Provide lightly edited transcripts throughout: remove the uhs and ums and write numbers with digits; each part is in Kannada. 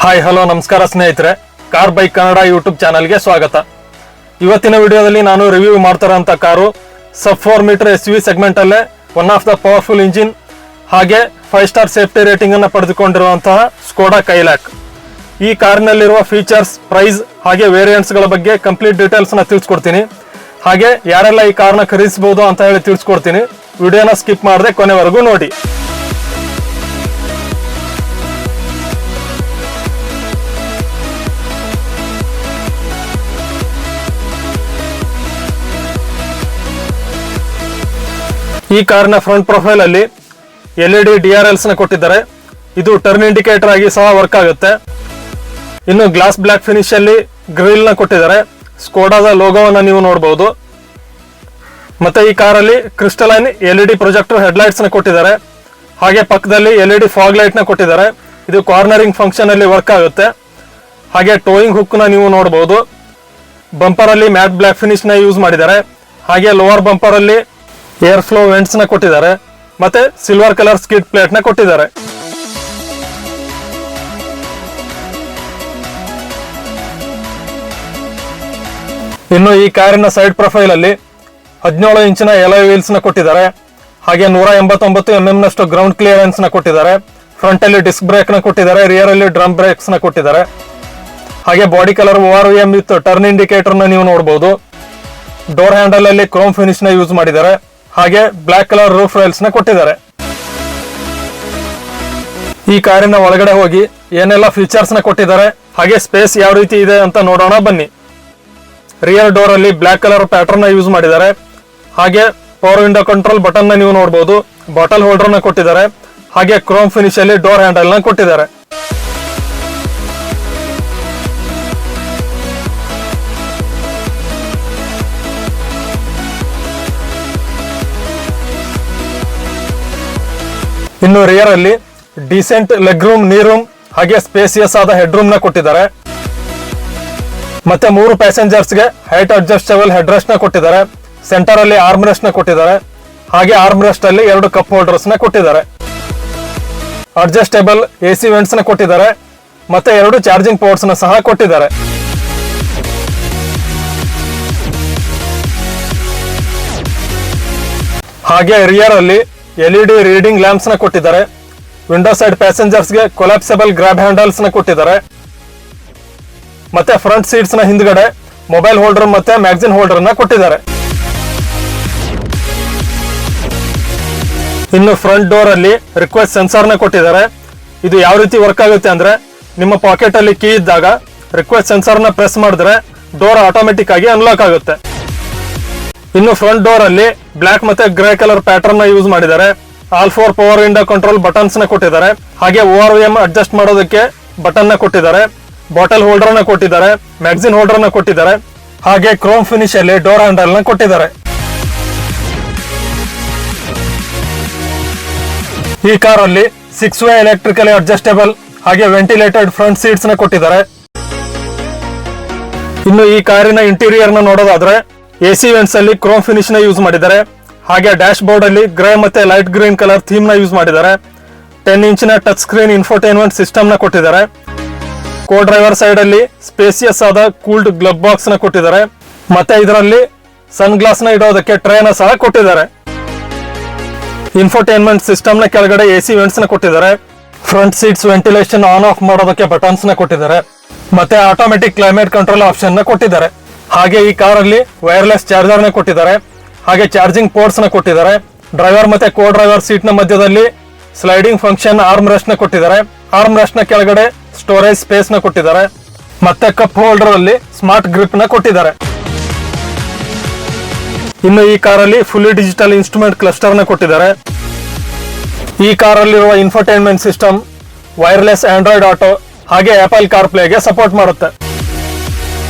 ಹಾಯ್ ಹಲೋ ನಮಸ್ಕಾರ ಸ್ನೇಹಿತರೆ, ಕಾರ್ ಬೈಕ್ ಕನ್ನಡ ಯೂಟ್ಯೂಬ್ ಚಾನಲ್ಗೆ ಸ್ವಾಗತ. ಇವತ್ತಿನ ವಿಡಿಯೋದಲ್ಲಿ ನಾನು ರಿವ್ಯೂ ಮಾಡ್ತಾರಂತ ಕಾರು ಸಬ್ 4 ಮೀಟರ್ SUV ಸೆಗ್ಮೆಂಟ್ ಅಲ್ಲೇ one of the powerful engine ಹಾಗೆ 5 ಸ್ಟಾರ್ ಸೇಫ್ಟಿ ರೇಟಿಂಗ್ ಅನ್ನು ಪಡೆದುಕೊಂಡಿರುವಂತಹ ಸ್ಕೋಡಾ ಕೈಲಾಕ್. ಈ ಕಾರಿನಲ್ಲಿರುವ ಫೀಚರ್ಸ್, ಪ್ರೈಸ್ ಹಾಗೆ ವೇರಿಯಂಟ್ಸ್ ಗಳ ಬಗ್ಗೆ ಕಂಪ್ಲೀಟ್ ಡೀಟೇಲ್ಸ್ ನ ತಿಳಿಸ್ಕೊಡ್ತೀನಿ. ಹಾಗೆ ಯಾರೆಲ್ಲ ಈ ಕಾರ್ನ ಖರೀದಿಸಬಹುದು ಅಂತ ಹೇಳಿ ತಿಳಿಸ್ಕೊಡ್ತೀನಿ. ವಿಡಿಯೋನ ಸ್ಕಿಪ್ ಮಾಡದೆ ಕೊನೆವರೆಗೂ ನೋಡಿ. ಈ ಕಾರಿನ ಫ್ರಂಟ್ ಪ್ರೊಫೈಲ್ ಅಲ್ಲಿ LED DRLs ನ ಕೊಟ್ಟಿದ್ದಾರೆ. ಇದು ಟರ್ನ್ ಇಂಡಿಕೇಟರ್ ಆಗಿ ಸಹ ವರ್ಕ್ ಆಗುತ್ತೆ. ಇನ್ನು ಗ್ಲಾಸ್ ಬ್ಲಾಕ್ ಫಿನಿಶ್ ಅಲ್ಲಿ ಗ್ರಿಲ್ ನ ಕೊಟ್ಟಿದ್ದಾರೆ. ಸ್ಕೋಡಾದ ಲೋಗೋವನ್ನ ನೀವು ನೋಡಬಹುದು. ಮತ್ತೆ ಈ ಕಾರಲ್ಲಿ ಕ್ರಿಸ್ಟಲೈನ್ LED ಪ್ರೊಜೆಕ್ಟರ್ ಹೆಡ್ಲೈಟ್ಸ್ ನ ಕೊಟ್ಟಿದ್ದಾರೆ. ಹಾಗೆ ಪಕ್ಕದಲ್ಲಿ LED ಫಾಗ್ ಲೈಟ್ ನ ಕೊಟ್ಟಿದ್ದಾರೆ. ಇದು ಕಾರ್ನರಿಂಗ್ ಫಂಕ್ಷನ್ ಅಲ್ಲಿ ವರ್ಕ್ ಆಗುತ್ತೆ. ಹಾಗೆ ಟೋಯಿಂಗ್ ಹುಕ್ ನ ನೀವು ನೋಡಬಹುದು. ಬಂಪರ್ ಅಲ್ಲಿ ಮ್ಯಾಟ್ ಬ್ಲಾಕ್ ಫಿನಿಶ್ ನ ಯೂಸ್ ಮಾಡಿದ್ದಾರೆ. ಹಾಗೆ ಲೋವರ್ ಬಂಪರ್ ಅಲ್ಲಿ ಏರ್ ಫ್ಲೋ ವೆಂಟ್ಸ್ ನ ಕೊಟ್ಟಿದ್ದಾರೆ. ಮತ್ತೆ ಸಿಲ್ವರ್ ಕಲರ್ ಸ್ಕಿಡ್ ಪ್ಲೇಟ್ ನ ಕೊಟ್ಟಿದ್ದಾರೆ. ಇನ್ನು ಈ ಕಾರಿನ ಸೈಡ್ ಪ್ರೊಫೈಲ್ ಅಲ್ಲಿ 17 ಇಂಚಿನ ಎಲಾಯ್ ವೀಲ್ಸ್ ನ ಕೊಟ್ಟಿದ್ದಾರೆ. ಹಾಗೆ 189 mm ನಷ್ಟು ಗ್ರೌಂಡ್ ಕ್ಲಿಯರೆನ್ಸ್ ನ ಕೊಟ್ಟಿದ್ದಾರೆ. ಫ್ರಂಟ್ ಅಲ್ಲಿ ಡಿಸ್ಕ್ ಬ್ರೇಕ್ ನ ಕೊಟ್ಟಿದ್ದಾರೆ. ರಿಯರ್ ಅಲ್ಲಿ ಡ್ರಮ್ ಬ್ರೇಕ್ಸ್ ನ ಕೊಟ್ಟಿದ್ದಾರೆ. ಹಾಗೆ body colour ORVM with turn indicator ನ ನೀವು ನೋಡಬಹುದು. ಡೋರ್ ಹ್ಯಾಂಡಲ್ ಅಲ್ಲಿ ಕ್ರೋಮ್ ಫಿನಿಶ್ ನ ಯೂಸ್ ಮಾಡಿದ್ದಾರೆ. ಹಾಗೆ ಬ್ಲಾಕ್ ಕಲರ್ ರೂಫ್ ರೈಲ್ಸ್ ನ ಕೊಟ್ಟಿದ್ದಾರೆ. ಈ ಕಾರಿನ ಒಳಗಡೆ ಹೋಗಿ ಏನೆಲ್ಲ ಫೀಚರ್ಸ್ ನ ಕೊಟ್ಟಿದ್ದಾರೆ ಹಾಗೆ ಸ್ಪೇಸ್ ಯಾವ ರೀತಿ ಇದೆ ಅಂತ ನೋಡೋಣ ಬನ್ನಿ. ರಿಯರ್ ಡೋರ್ ಅಲ್ಲಿ ಬ್ಲಾಕ್ ಕಲರ್ ಪ್ಯಾಟರ್ನ್ ನ ಯೂಸ್ ಮಾಡಿದ್ದಾರೆ. ಹಾಗೆ ಪವರ್ ವಿಂಡೋ ಕಂಟ್ರೋಲ್ ಬಟನ್ ನ ನೀವು ನೋಡಬಹುದು. ಬಾಟಲ್ ಹೋಲ್ಡರ್ ನ ಕೊಟ್ಟಿದ್ದಾರೆ. ಹಾಗೆ ಕ್ರೋಮ್ ಫಿನಿಶ್ ಅಲ್ಲಿ ಡೋರ್ ಹ್ಯಾಂಡಲ್ ನ ಕೊಟ್ಟಿದ್ದಾರೆ. ಇನ್ನು ರಿಯರ್ ಅಲ್ಲಿ decent leg room, knee room ಹಾಗೆ ಸ್ಪೇಸಿಯಸ್ ಆದ ಹೆಡ್ ರೂಮ್ ನ ಕೊಟ್ಟಿದ್ದಾರೆ. ಮತ್ತೆ 3 ಪ್ಯಾಸೆಂಜರ್ಸ್ ಗೆ ಹೈಟ್ ಅಡ್ಜಸ್ಟಬಲ್ ಹೆಡ್ ರೆಸ್ಟ್ ನ ಕೊಟ್ಟಿದ್ದಾರೆ. ಸೆಂಟರ್ ಅಲ್ಲಿ ಆರ್ಮ್ ರೆಸ್ಟ್ ನ ಕೊಟ್ಟಿದ್ದಾರೆ. ಹಾಗೆ ಆರ್ಮ್ ರೆಸ್ಟ್ ಅಲ್ಲಿ 2 ಕಪ್ ಹೋಲ್ಡರ್ಸ್ ನ ಕೊಟ್ಟಿದ್ದಾರೆ. ಅಡ್ಜಸ್ಟೇಬಲ್ AC ವೆಂಟ್ಸ್ ನ ಕೊಟ್ಟಿದ್ದಾರೆ. ಮತ್ತೆ 2 ಚಾರ್ಜಿಂಗ್ ಪೋರ್ಟ್ಸ್ ನ ಸಹ ಕೊಟ್ಟಿದ್ದಾರೆ. ಹಾಗೆ ರಿಯರ್ ಅಲ್ಲಿ LED ರೀಡಿಂಗ್ ಲ್ಯಾಂಪ್ಸ್ ನ ಕೊಟ್ಟಿದ್ದಾರೆ. ವಿಂಡೋ ಸೈಡ್ ಪ್ಯಾಸೆಂಜರ್ಸ್ ಗೆ ಕೊಲಾಪ್ಸಬಲ್ ಗ್ರಾಬ್ ಹ್ಯಾಂಡಲ್ಸ್ ನ ಕೊಟ್ಟಿದ್ದಾರೆ. ಮತ್ತೆ ಫ್ರಂಟ್ ಸೀಟ್ಸ್ ನ ಹಿಂದ್ಗಡೆ ಮೊಬೈಲ್ ಹೋಲ್ಡರ್ ಮತ್ತೆ ಮ್ಯಾಗಜಿನ್ ಹೋಲ್ಡರ್ ನ ಕೊಟ್ಟಿದ್ದಾರೆ. ಇನ್ನು ಫ್ರಂಟ್ ಡೋರ್ ಅಲ್ಲಿ ರಿಕ್ವೆಸ್ಟ್ ಸೆನ್ಸಾರ್ ನ ಕೊಟ್ಟಿದ್ದಾರೆ. ಇದು ಯಾವ ರೀತಿ ವರ್ಕ್ ಆಗುತ್ತೆ ಅಂದ್ರೆ, ನಿಮ್ಮ ಪಾಕೆಟ್ ಅಲ್ಲಿ ಕೀ ಇದ್ದಾಗ ರಿಕ್ವೆಸ್ಟ್ ಸೆನ್ಸಾರ್ ನ ಪ್ರೆಸ್ ಮಾಡಿದ್ರೆ ಡೋರ್ ಆಟೋಮೆಟಿಕ್ ಆಗಿ ಅನ್ಲಾಕ್ ಆಗುತ್ತೆ. ಇನ್ನು ಫ್ರಂಟ್ ಡೋರ್ ಅಲ್ಲಿ ಬ್ಲಾಕ್ ಮತ್ತೆ ಗ್ರೇ ಕಲರ್ ಪ್ಯಾಟರ್ನ್ ನ ಯೂಸ್ ಮಾಡಿದ್ದಾರೆ. All 4 power window control buttons ನ ಕೊಟ್ಟಿದ್ದಾರೆ. ಹಾಗೆ ORVM ಅಡ್ಜಸ್ಟ್ ಮಾಡೋದಕ್ಕೆ ಬಟನ್ ನ ಕೊಟ್ಟಿದ್ದಾರೆ. ಬಾಟಲ್ ಹೋಲ್ಡರ್ ನ ಕೊಟ್ಟಿದ್ದಾರೆ. ಮ್ಯಾಗಜಿನ್ ಹೋಲ್ಡರ್ ನ ಕೊಟ್ಟಿದ್ದಾರೆ. ಹಾಗೆ ಕ್ರೋಮ್ ಫಿನಿಶ್ ಅಲ್ಲಿ ಡೋರ್ ಹ್ಯಾಂಡಲ್ ನ ಕೊಟ್ಟಿದ್ದಾರೆ. ಈ ಕಾರಲ್ಲಿ 6 ವೇ ಎಲೆಕ್ಟ್ರಿಕಲಿ ಅಡ್ಜಸ್ಟೇಬಲ್ ಹಾಗೆ ವೆಂಟಿಲೇಟೆಡ್ ಫ್ರಂಟ್ ಸೀಟ್ಸ್ ನ ಕೊಟ್ಟಿದ್ದಾರೆ. ಇನ್ನು ಈ ಕಾರಿನ ಇಂಟೀರಿಯರ್ ನ ನೋಡೋದಾದ್ರೆ AC ವೆಂಟ್ಸ್ ಅಲ್ಲಿ ಕ್ರೋಮ್ ಫಿನಿಶ್ ನ ಯೂಸ್ ಮಾಡಿದ್ದಾರೆ. ಹಾಗೆ ಡ್ಯಾಶ್ ಬೋರ್ಡ್ ಅಲ್ಲಿ ಗ್ರೇ ಮತ್ತೆ ಲೈಟ್ ಗ್ರೀನ್ ಕಲರ್ ಥೀಮ್ ನ ಯೂಸ್ ಮಾಡಿದ್ದಾರೆ. 10 ಇಂಚಿನ ಟಚ್ ಸ್ಕ್ರೀನ್ ಇನ್ಫೋಟೈನ್ಮೆಂಟ್ ಸಿಸ್ಟಮ್ ನ ಕೊಟ್ಟಿದ್ದಾರೆ. ಕೋ ಡ್ರೈವರ್ ಸೈಡ್ ಅಲ್ಲಿ ಸ್ಪೇಸಿಯಸ್ ಆದ ಕೂಲ್ಡ್ ಗ್ಲಬ್ ಬಾಕ್ಸ್ ನ ಕೊಟ್ಟಿದ್ದಾರೆ. ಮತ್ತೆ ಇದರಲ್ಲಿ ಸನ್ ಗ್ಲಾಸ್ ನ ಇಡೋದಕ್ಕೆ ಟ್ರೇ ನ ಸಹ ಕೊಟ್ಟಿದ್ದಾರೆ. ಇನ್ಫೋಟೈನ್ಮೆಂಟ್ ಸಿಸ್ಟಮ್ ನ ಕೆಳಗಡೆ AC ವೆಂಟ್ಸ್ ನ ಕೊಟ್ಟಿದ್ದಾರೆ. Front seats ventilation on off ಮಾಡೋದಕ್ಕೆ ಬಟನ್ಸ್ ನ ಕೊಟ್ಟಿದ್ದಾರೆ. ಮತ್ತೆ ಆಟೋಮೆಟಿಕ್ ಕ್ಲೈಮೇಟ್ ಕಂಟ್ರೋಲ್ ಆಪ್ಷನ್ ನ ಕೊಟ್ಟಿದ್ದಾರೆ. ಹಾಗೆ ಈ ಕಾರಲ್ಲಿ ವೈರ್ಲೆಸ್ ಚಾರ್ಜರ್ ನ ಕೊಟ್ಟಿದ್ದಾರೆ. ಹಾಗೆ ಚಾರ್ಜಿಂಗ್ ಪೋರ್ಟ್ಸ್ ನ ಕೊಟ್ಟಿದ್ದಾರೆ. ಡ್ರೈವರ್ ಮತ್ತೆ ಕೋ ಡ್ರೈವರ್ ಸೀಟ್ ನ ಮಧ್ಯದಲ್ಲಿ ಸ್ಲೈಡಿಂಗ್ ಫಂಕ್ಷನ್ ಆರ್ಮ್ ರೆಸ್ಟ್ ನ ಕೊಟ್ಟಿದ್ದಾರೆ. ಆರ್ಮ್ ರೆಸ್ಟ್ ನ ಕೆಳಗಡೆ ಸ್ಟೋರೇಜ್ ಸ್ಪೇಸ್ ನ ಕೊಟ್ಟಿದ್ದಾರೆ. ಮತ್ತೆ ಕಪ್ ಹೋಲ್ಡರ್ ಅಲ್ಲಿ ಸ್ಮಾರ್ಟ್ ಗ್ರಿಪ್ ನ ಕೊಟ್ಟಿದ್ದಾರೆ. ಇನ್ನು ಈ ಕಾರಲ್ಲಿ ಫುಲ್ಲಿ ಡಿಜಿಟಲ್ ಇನ್ಸ್ಟ್ರೂಮೆಂಟ್ ಕ್ಲಸ್ಟರ್ ನ ಕೊಟ್ಟಿದ್ದಾರೆ. ಈ ಕಾರಲ್ಲಿರುವ infotainment system wireless Android auto ಹಾಗೆ ಆಪಲ್ ಕಾರ್ ಪ್ಲೇಗೆ ಸಪೋರ್ಟ್ ಮಾಡುತ್ತೆ.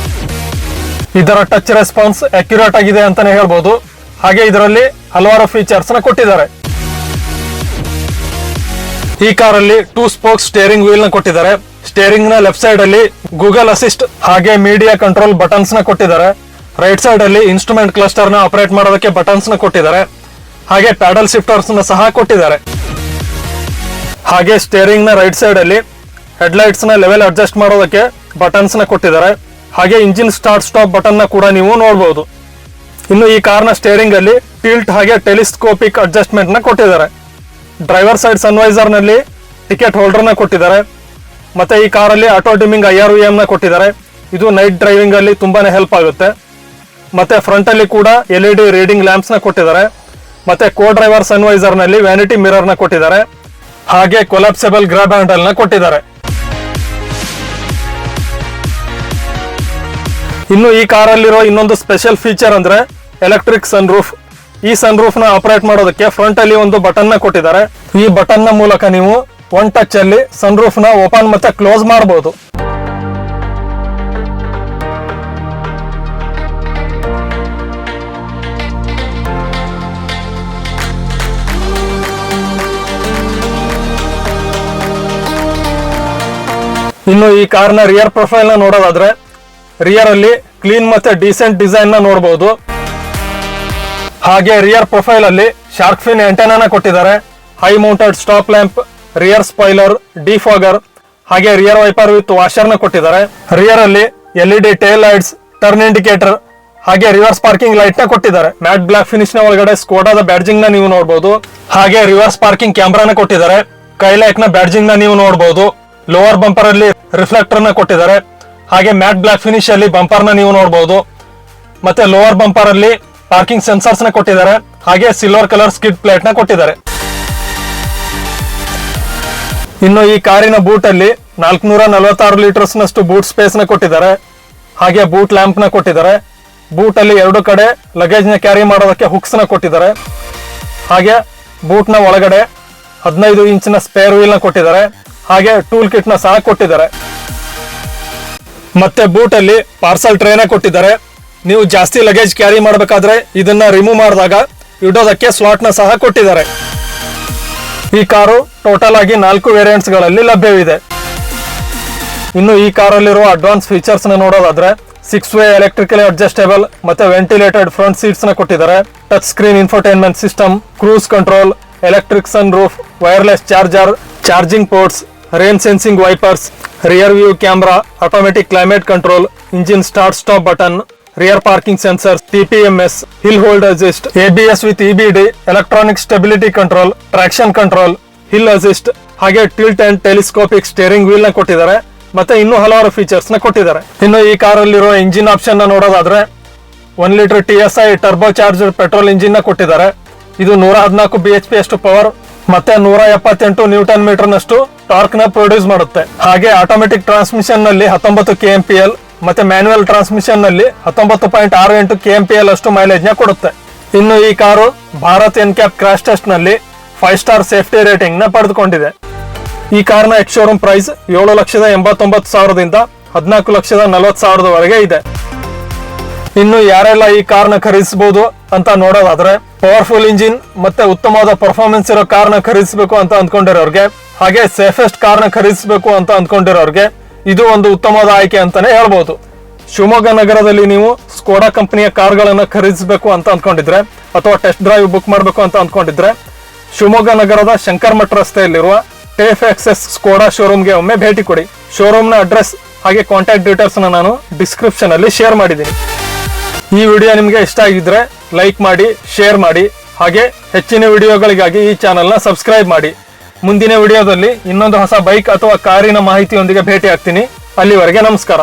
ಇದರ ಟಚ್ ರೆಸ್ಪಾನ್ಸ್ ಅಕ್ಯುರೇಟ್ ಆಗಿದೆ ಅಂತಾನೆ ಹೇಳ್ಬೋದು. ಹಾಗೆ ಇದರಲ್ಲಿ ಹಲವಾರು ಫೀಚರ್ಸ್ ನ ಕೊಟ್ಟಿದ್ದಾರೆ. ಈ ಕಾರಲ್ಲಿ 2 ಸ್ಪೋಕ್ಸ್ ಸ್ಟೇರಿಂಗ್ ವೀಲ್ ನ ಕೊಟ್ಟಿದ್ದಾರೆ. ಸ್ಟೇರಿಂಗ್ ನ ಲೆಫ್ಟ್ ಸೈಡ್ ಅಲ್ಲಿ ಗೂಗಲ್ ಅಸಿಸ್ಟ್ ಹಾಗೆ ಮೀಡಿಯಾ ಕಂಟ್ರೋಲ್ ಬಟನ್ಸ್ ನ ಕೊಟ್ಟಿದ್ದಾರೆ. ರೈಟ್ ಸೈಡ್ ಅಲ್ಲಿ ಇನ್ಸ್ಟ್ರೂಮೆಂಟ್ ಕ್ಲಸ್ಟರ್ ನ ಆಪರೇಟ್ ಮಾಡೋದಕ್ಕೆ ಬಟನ್ಸ್ ನ ಕೊಟ್ಟಿದ್ದಾರೆ. ಹಾಗೆ ಪ್ಯಾಡಲ್ ಶಿಫ್ಟರ್ಸ್ ನ ಸಹ ಕೊಟ್ಟಿದ್ದಾರೆ. ಹಾಗೆ ಸ್ಟೇರಿಂಗ್ ನ ರೈಟ್ ಸೈಡ್ ಅಲ್ಲಿ ಹೆಡ್ಲೈಟ್ಸ್ ನ ಲೆವೆಲ್ ಅಡ್ಜಸ್ಟ್ ಮಾಡೋದಕ್ಕೆ ಬಟನ್ಸ್ ನ ಕೊಟ್ಟಿದ್ದಾರೆ. ಹಾಗೆ ಇಂಜಿನ್ ಸ್ಟಾರ್ಟ್ ಸ್ಟಾಪ್ ಬಟನ್ ನ ಕೂಡ ನೀವು ನೋಡಬಹುದು. ಇನ್ನು ಈ ಕಾರ್ನ ಸ್ಟೇರಿಂಗ್ ಅಲ್ಲಿ ಟಿಲ್ಟ್ ಹಾಗೆ ಟೆಲಿಸ್ಕೋಪಿಕ್ ಅಡ್ಜಸ್ಟ್ಮೆಂಟ್ ನ ಕೊಟ್ಟಿದ್ದಾರೆ. ಡ್ರೈವರ್ ಸೈಡ್ ಸನ್ವೈಸರ್ ನಲ್ಲಿ ಟಿಕೆಟ್ ಹೋಲ್ಡರ್ ನ ಕೊಟ್ಟಿದ್ದಾರೆ. ಮತ್ತೆ ಈ ಕಾರಲ್ಲಿ ಆಟೋ ಡಿಮ್ಮಿಂಗ್ IRVM ನ ಕೊಟ್ಟಿದ್ದಾರೆ. ಇದು ನೈಟ್ ಡ್ರೈವಿಂಗ್ ಅಲ್ಲಿ ತುಂಬಾನೇ ಹೆಲ್ಪ್ ಆಗುತ್ತೆ. ಮತ್ತೆ ಫ್ರಂಟ್ ಅಲ್ಲಿ ಕೂಡ LED ರೀಡಿಂಗ್ ಲ್ಯಾಂಪ್ಸ್ ನ ಕೊಟ್ಟಿದ್ದಾರೆ. ಮತ್ತೆ ಕೋ ಡ್ರೈವರ್ ಸನ್ವೈಸರ್ ನಲ್ಲಿ ವ್ಯಾನಿಟಿ ಮಿರರ್ ನ ಕೊಟ್ಟಿದ್ದಾರೆ. ಹಾಗೆ ಕೊಲಾಪ್ಸೆಬಲ್ ಗ್ರಾಬ್ ಹ್ಯಾಂಡಲ್ ನ ಕೊಟ್ಟಿದ್ದಾರೆ. ಇನ್ನು ಈ ಕಾರಲ್ಲಿರೋ ಇನ್ನೊಂದು ಸ್ಪೆಷಲ್ ಫೀಚರ್ ಅಂದ್ರೆ ಎಲೆಕ್ಟ್ರಿಕ್ ಸನ್ ರೂಫ್. ಈ ಸನ್ ರೂಫ್ ನ ಆಪರೇಟ್ ಮಾಡೋದಕ್ಕೆ ಫ್ರಂಟ್ ಅಲ್ಲಿ ಒಂದು ಬಟನ್ ನ ಕೊಟ್ಟಿದ್ದಾರೆ. ಈ ಬಟನ್ ನ ಮೂಲಕ ನೀವು ಒನ್ ಟಚ್ ಅಲ್ಲಿ ಸನ್ ರೂಫ್ ನ ಓಪನ್ ಮತ್ತೆ ಕ್ಲೋಸ್ ಮಾಡಬಹುದು. ಇನ್ನು ಈ ಕಾರ್ನ ರಿಯರ್ ಪ್ರೊಫೈಲ್ ನ ನೋಡೋದಾದ್ರೆ ರಿಯರ್ ಅಲ್ಲಿ ಕ್ಲೀನ್ ಮತ್ತೆ ಡೀಸೆಂಟ್ ಡಿಸೈನ್ ನ ನೋಡಬಹುದು. ಹಾಗೆ ರಿಯರ್ ಪ್ರೊಫೈಲ್ ಅಲ್ಲಿ ಶಾರ್ಕ್ ಫಿನ್ ಆಂಟೆನಾ ಕೊಟ್ಟಿದ್ದಾರೆ. High mounted stop lamp, rear spoiler, defogger, ಹಾಗೆ ರಿಯರ್ ವೈಪರ್ ವಿತ್ ವಾಷರ್ ನ ಕೊಟ್ಟಿದ್ದಾರೆ. ರಿಯರ್ ಅಲ್ಲಿ LED tail lights, turn indicator, ಹಾಗೆ ರಿವರ್ಸ್ ಪಾರ್ಕಿಂಗ್ ಲೈಟ್ ನ ಕೊಟ್ಟಿದ್ದಾರೆ. ಮ್ಯಾಟ್ ಬ್ಲಾಕ್ ಫಿನಿಶ್ ನ ಒಳಗಡೆ ಸ್ಕೋಡಾದ ಬ್ಯಾಡ್ಜಿಂಗ್ ನ ನೀವು ನೋಡಬಹುದು. ಹಾಗೆ ರಿವರ್ಸ್ ಪಾರ್ಕಿಂಗ್ ಕ್ಯಾಮ್ರಾನ ಕೊಟ್ಟಿದ್ದಾರೆ. ಕೈಲೈಕ್ ನ ಬ್ಯಾಡ್ಜಿಂಗ್ ನ ನೀವು ನೋಡಬಹುದು. ಲೋವರ್ ಬಂಪರ್ ಅಲ್ಲಿ ರಿಫ್ಲೆಕ್ಟರ್ ನ ಕೊಟ್ಟಿದ್ದಾರೆ. ಹಾಗೆ ಮ್ಯಾಟ್ ಬ್ಲಾಕ್ ಫಿನಿಶ್ ಅಲ್ಲಿ ಬಂಪರ್ ನ ನೀವು ನೋಡಬಹುದು. ಮತ್ತೆ ಲೋವರ್ ಬಂಪರ್ ಅಲ್ಲಿ ಪಾರ್ಕಿಂಗ್ ಸೆನ್ಸರ್ಸ್ ನ ಕೊಟ್ಟಿದ್ದಾರೆ. ಹಾಗೆ ಸಿಲ್ವರ್ ಕಲರ್ ಸ್ಕಿಡ್ ಪ್ಲೇಟ್ ನ ಕೊಟ್ಟಿದ್ದಾರೆ. ಇನ್ನು ಈ ಕಾರಿನ ಬೂಟ್ ಅಲ್ಲಿ 446 ಲೀಟರ್ಸ್ ನಷ್ಟು ಬೂಟ್ ಸ್ಪೇಸ್ ನ ಕೊಟ್ಟಿದ್ದಾರೆ. ಹಾಗೆ ಬೂಟ್ ಲ್ಯಾಂಪ್ ನ ಕೊಟ್ಟಿದ್ದಾರೆ. ಬೂಟ್ ಅಲ್ಲಿ 2 ಕಡೆ ಲಗೇಜ್ ನ ಕ್ಯಾರಿ ಮಾಡೋದಕ್ಕೆ ಹುಕ್ಸ್ ನ ಕೊಟ್ಟಿದ್ದಾರೆ. ಹಾಗೆ ಬೂಟ್ ನ ಒಳಗಡೆ 15 ಇಂಚಿನ ಸ್ಪೇರ್ ವೀಲ್ ನ ಕೊಟ್ಟಿದ್ದಾರೆ. ಹಾಗೆ ಟೂಲ್ ಕಿಟ್ ನ ಸಹ ಕೊಟ್ಟಿದ್ದಾರೆ. ಮತ್ತೆ ಬೂಟ್ ಅಲ್ಲಿ ಪಾರ್ಸಲ್ ಟ್ರೇ ಕೊಟ್ಟಿದ್ದಾರೆ. ನೀವು ಜಾಸ್ತಿ ಲಗೇಜ್ ಕ್ಯಾರಿ ಮಾಡಬೇಕಾದ್ರೆ ಇದನ್ನ ರಿಮೂವ್ ಮಾಡಿದಾಗ ಇಡೋದಕ್ಕೆ ಸ್ಲಾಟ್ ನ ಸಹ ಕೊಟ್ಟಿದ್ದಾರೆ. ಈ ಕಾರು ಟೋಟಲ್ ಆಗಿ 4 ವೇರಿಯಂಟ್ಸ್ ಗಳಲ್ಲಿ ಲಭ್ಯವಿದೆ. ಇನ್ನು ಈ ಕಾರಲ್ಲಿರುವ ಅಡ್ವಾನ್ಸ್ ಫೀಚರ್ಸ್ ನ ನೋಡೋದಾದ್ರೆ 6 ವೇ ಎಲೆಕ್ಟ್ರಿಕಲಿ ಅಡ್ಜಸ್ಟೇಬಲ್ ಮತ್ತೆ ವೆಂಟಿಲೇಟೆಡ್ ಫ್ರಂಟ್ ಸೀಟ್ಸ್ ನ ಕೊಟ್ಟಿದ್ದಾರೆ. Touch screen infotainment system, cruise control, electric sun roof, wireless charger, charging ports, rain sensing wipers, rear view camera, automatic climate control, engine start stop button, rear parking sensors, TPMS, hill hold assist, ABS with EBD, electronic stability control, traction control, hill assist, ಹಾಗೆ tilt and telescopic steering wheel ನ ಕೊಟ್ಟಿದ್ದಾರೆ. ಮತ್ತೆ ಇನ್ನೂ ಹಲವಾರು ಫೀಚರ್ಸ್ ನ ಕೊಟ್ಟಿದ್ದಾರೆ. ಇನ್ನು ಈ ಕಾರಲ್ಲಿರುವ ಇಂಜಿನ್ ಆಪ್ಷನ್ ನ ನೋಡೋದಾದ್ರೆ 1 litre TSI turbo charger petrol engine ನ ಕೊಟ್ಟಿದ್ದಾರೆ. ಇದು 114 BHP ಅಷ್ಟು ಪವರ್ ಮತ್ತೆ 178 ನ್ಯೂಟನ್ ಮೀಟರ್ ನಷ್ಟು ಟಾರ್ಕ್ ನ ಪ್ರೊಡ್ಯೂಸ್ ಮಾಡುತ್ತೆ. ಹಾಗೆ ಆಟೋಮೆಟಿಕ್ ಟ್ರಾನ್ಸ್ಮಿಷನ್ ನಲ್ಲಿ 19 kmpl ಮತ್ತೆ ಮ್ಯಾನ್ಯುಯಲ್ ಟ್ರಾನ್ಸ್ಮಿಷನ್ ನಲ್ಲಿ 19.68 kmpl ಅಷ್ಟು ಮೈಲೇಜ್ ನ ಕೊಡುತ್ತೆ. ಇನ್ನು ಈ car Bharat NCAP crash test ನಲ್ಲಿ 5 ಸ್ಟಾರ್ ಸೇಫ್ಟಿ ರೇಟಿಂಗ್ ನ ಪಡೆದುಕೊಂಡಿದೆ. ಈ ಕಾರ್ನ ಎಕ್ಸ್ ಶೋರೂಮ್ ಪ್ರೈಸ್ 7,89,000ದಿಂದ 14,40,000ವರೆಗೆ ಇದೆ. ಇನ್ನು ಯಾರೆಲ್ಲ ಈ ಕಾರ್ನ ಖರೀದಿಸಬಹುದು ಅಂತ ನೋಡೋದಾದ್ರೆ ಪವರ್ಫುಲ್ ಇಂಜಿನ್ ಮತ್ತೆ ಉತ್ತಮವಾದ ಪರ್ಫಾರ್ಮೆನ್ಸ್ ಇರೋ ಕಾರ್ನ ಖರೀದಿಸಬೇಕು ಅಂತ ಅಂದ್ಕೊಂಡಿರೋರ್ಗೆ, ಹಾಗೆ ಸೇಫೆಸ್ಟ್ ಕಾರ್ನ ಖರೀದಿಸಬೇಕು ಅಂತ ಅಂದ್ಕೊಂಡಿರೋರ್ಗೆ ಇದು ಒಂದು ಉತ್ತಮವಾದ ಆಯ್ಕೆ ಅಂತಾನೆ ಹೇಳ್ಬಹುದು. ಶಿವಮೊಗ್ಗ ನಗರದಲ್ಲಿ ನೀವು ಸ್ಕೋಡಾ ಕಂಪನಿಯ ಕಾರ್ಗಳನ್ನ ಖರೀದಿಸಬೇಕು ಅಂತ ಅಂದ್ಕೊಂಡಿದ್ರೆ ಅಥವಾ ಟೆಸ್ಟ್ ಡ್ರೈವ್ ಬುಕ್ ಮಾಡಬೇಕು ಅಂತ ಅಂದ್ಕೊಂಡಿದ್ರೆ ಶಿವಮೊಗ್ಗ ನಗರದ ಶಂಕರ್ ಮಠ್ ರಸ್ತೆಯಲ್ಲಿರುವ ಟೇಫ್ ಎಕ್ಸೆಸ್ ಸ್ಕೋಡಾ ಶೋರೂಮ್ಗೆ ಒಮ್ಮೆ ಭೇಟಿ ಕೊಡಿ. ಶೋರೂಮ್ ನ ಅಡ್ರೆಸ್ ಹಾಗೆ ಕಾಂಟ್ಯಾಕ್ಟ್ ಡೀಟೇಲ್ಸ್ ನಾನು ಡಿಸ್ಕ್ರಿಪ್ಷನ್ ಅಲ್ಲಿ ಶೇರ್ ಮಾಡಿದ್ದೀನಿ. ಈ ವಿಡಿಯೋ ನಿಮಗೆ ಇಷ್ಟ ಆಗಿದ್ರೆ ಲೈಕ್ ಮಾಡಿ, ಶೇರ್ ಮಾಡಿ, ಹಾಗೆ ಹೆಚ್ಚಿನ ವಿಡಿಯೋಗಳಿಗಾಗಿ ಈ ಚಾನೆಲ್ ನ ಸಬ್ಸ್ಕ್ರೈಬ್ ಮಾಡಿ. ಮುಂದಿನ ವಿಡಿಯೋದಲ್ಲಿ ಇನ್ನೊಂದು ಹೊಸ ಬೈಕ್ ಅಥವಾ ಕಾರಿನ ಮಾಹಿತಿಯೊಂದಿಗೆ ಭೇಟಿ ಆಗ್ತೀನಿ. ಅಲ್ಲಿವರೆಗೆ ನಮಸ್ಕಾರ.